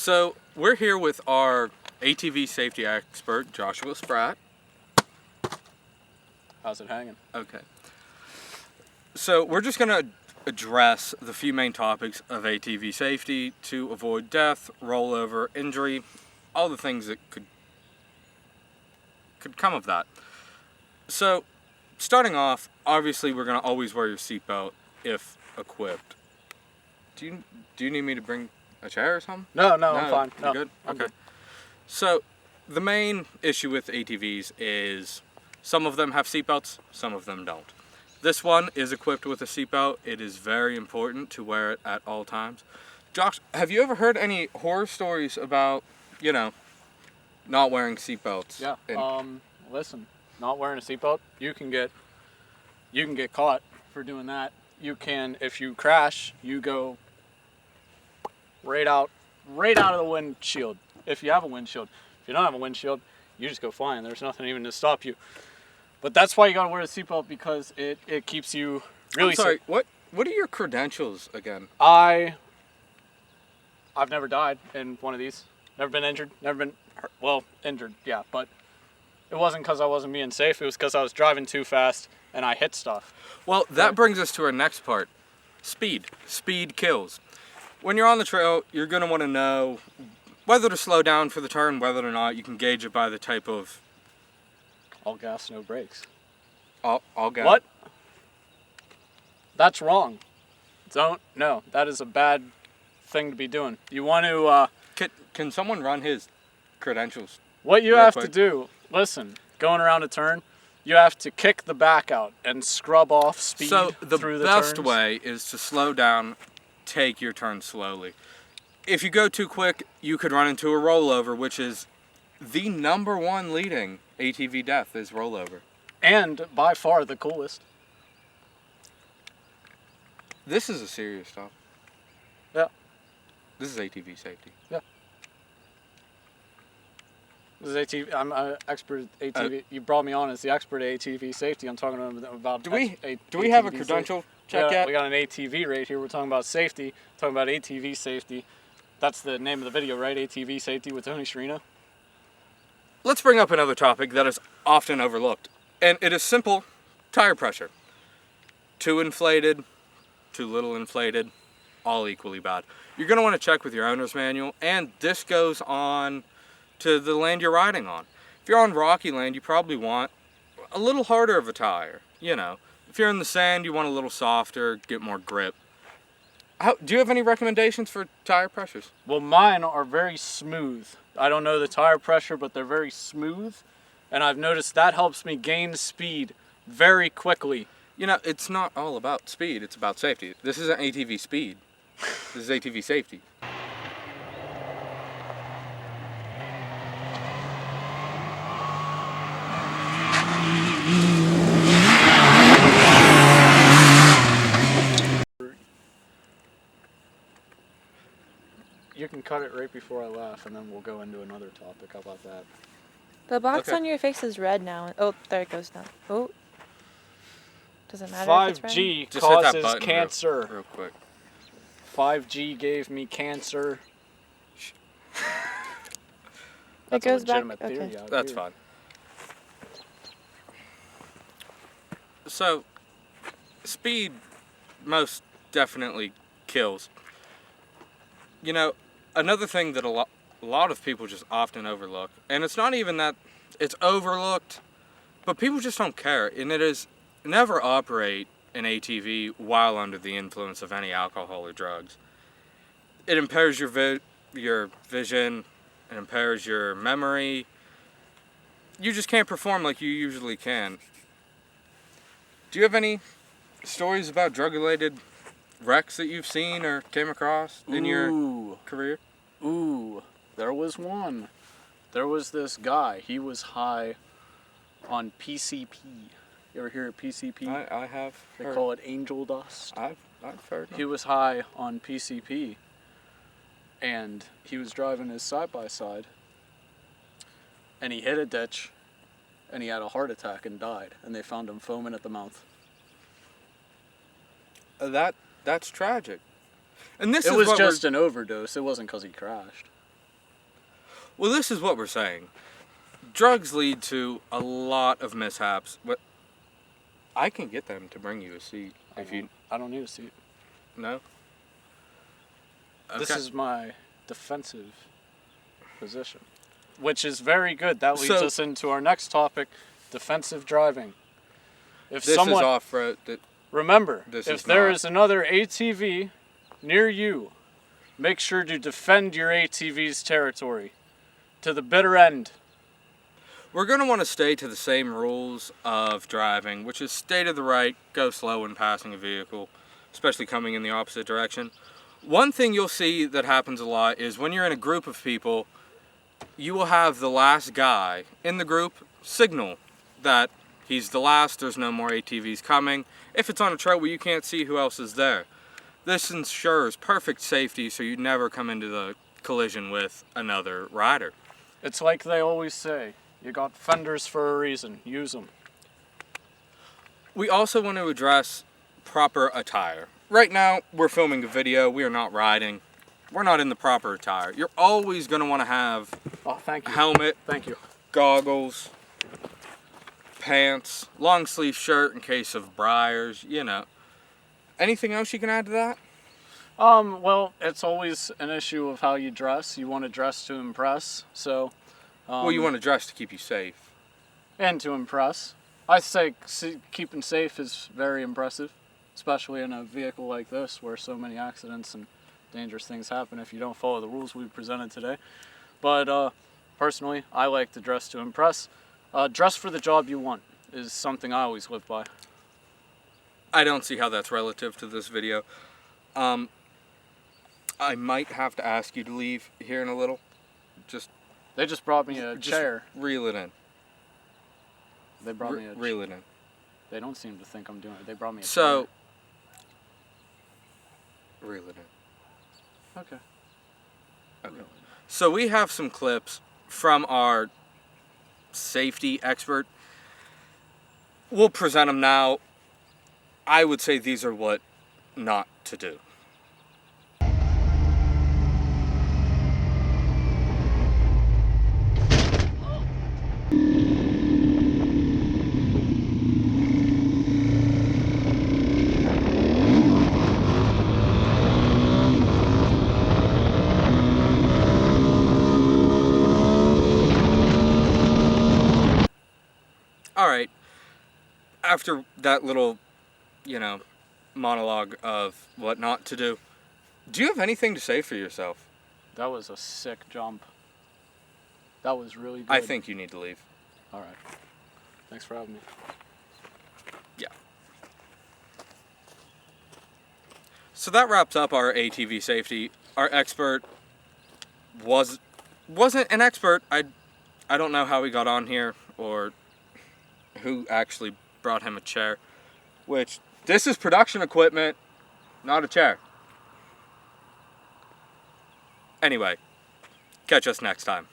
So we're here with our ATV safety expert, Joshua Spratt. How's it hanging? Okay. So we're just going to address the few main topics of ATV safety to avoid death, rollover, injury, all the things that could come of that. So, starting off, obviously we're going to always wear your seatbelt if equipped. Do you need me to bring a chair or something? No, I'm fine. You're good? I'm Okay. good. So, the main issue with ATVs is some of them have seatbelts, some of them don't. This one is equipped with a seatbelt. It is very important to wear it at all times. Josh, have you ever heard any horror stories about, not wearing seatbelts? Yeah. Listen, not wearing a seatbelt, you can get caught for doing that. You can, if you crash, you go right out of the windshield. If you have a windshield. If you don't have a windshield, you just go flying. There's nothing even to stop you. But that's why you gotta wear a seatbelt, because it keeps you really I'm sorry, safe. what are your credentials again? I've never died in one of these. Never been injured. Never been hurt. Well, injured, yeah, but it wasn't because I wasn't being safe. It was because I was driving too fast and I hit stuff. Well, that brings us to our next part. Speed. Speed kills. When you're on the trail, you're going to want to know whether to slow down for the turn, whether or not. You can gauge it by the type of... All gas, no brakes. All gas. What? That's wrong. No, that is a bad thing to be doing. You want to... Can someone run his credentials? What you real have quick? to do, listen, going around a turn, you have to kick the back out and scrub off speed So the through the best turns. way is to slow down, take your turn slowly. If you go too quick, you could run into a rollover, which is the number one leading ATV death is rollover. And by far the coolest. This is a serious stuff. Yeah. This is ATV safety. Yeah. This is ATV. I'm an expert at ATV. You brought me on as the expert at ATV safety. I'm talking about. Do we ATV have a safety. credential check yet? We got an ATV right here. We're talking about safety. Talking about ATV safety. That's the name of the video, right? ATV safety with Tony Sciarrino. Let's bring up another topic that is often overlooked, and it is simple tire pressure. Too inflated, too little inflated, all equally bad. You're going to want to check with your owner's manual, and this goes on to the land you're riding on. If you're on rocky land, you probably want a little harder of a tire. If you're in the sand, you want a little softer, get more grip. Do you have any recommendations for tire pressures? Well, mine are very smooth. I don't know the tire pressure, but they're very smooth, and I've noticed that helps me gain speed very quickly. It's not all about speed, it's about safety. This isn't ATV speed. This is ATV safety. You can cut it right before I laugh, and then we'll go into another topic. How about that? The box Okay. on your face is red now. Oh, there it goes now. Oh. Doesn't matter if it's red. 5G Just hit that causes button cancer. real quick. 5G gave me cancer. It That's goes a back. legitimate theory Okay. out That's here. fine. So, speed most definitely kills. Another thing that a lot of people just often overlook, and it's not even that it's overlooked, but people just don't care, and it is never operate an ATV while under the influence of any alcohol or drugs. It impairs your vision, it impairs your memory. You just can't perform like you usually can. Do you have any stories about drug-related wrecks that you've seen or came across in your career? There was one. There was this guy. He was high on PCP. You ever hear of PCP? I have. They call it angel dust. I've heard. He was high on PCP, and he was driving his side-by-side, and he hit a ditch, and he had a heart attack and died, and they found him foaming at the mouth. That's tragic. And this It is was what just an overdose. It wasn't because he crashed. Well, this is what we're saying. Drugs lead to a lot of mishaps. But I can get them to bring you a seat if you... I don't need a seat. No? Okay. This is my defensive position, which is very good. That leads us into our next topic, defensive driving. If this someone, is off-road. remember, This if is there not. is another ATV near you, make sure to defend your ATV's territory to the bitter end. We're going to want to stay to the same rules of driving, which is stay to the right, go slow when passing a vehicle, especially coming in the opposite direction. One thing you'll see that happens a lot is when you're in a group of people, you will have the last guy in the group signal that he's the last, there's no more ATVs coming. If it's on a trail where you can't see who else is there. This ensures perfect safety so you never come into the collision with another rider. It's like they always say, you got fenders for a reason, use them. We also want to address proper attire. Right now, we're filming a video, we are not riding. We're not in the proper attire. You're always going to want to have Thank a you. helmet, Thank you. goggles, pants, long sleeve shirt in case of briars, you know. Anything else you can add to that? Well, it's always an issue of how you dress. You want to dress to impress, so... Well, you want to dress to keep you safe. And to impress. I say keeping safe is very impressive, especially in a vehicle like this where so many accidents and dangerous things happen if you don't follow the rules we presented today. But personally, I like to dress to impress. Dress for the job you want is something I always live by. I don't see how that's relative to this video. I might have to ask you to leave here in a little. They just brought me a chair. Reel it in. They brought me a Reel it in. They don't seem to think I'm doing it. They brought me a So, chair. reel it in. Okay. Okay. So we have some clips from our safety expert. We'll present them now. I would say these are what not to do. Alright, after that little, monologue of what not to do, you have anything to say for yourself? That was a sick jump. That was really good. I think you need to leave. Alright. Thanks for having me. Yeah. So that wraps up our ATV safety. Our expert wasn't an expert. I don't know how he got on here or who actually brought him a chair, which this is production equipment, not a chair. Anyway, catch us next time.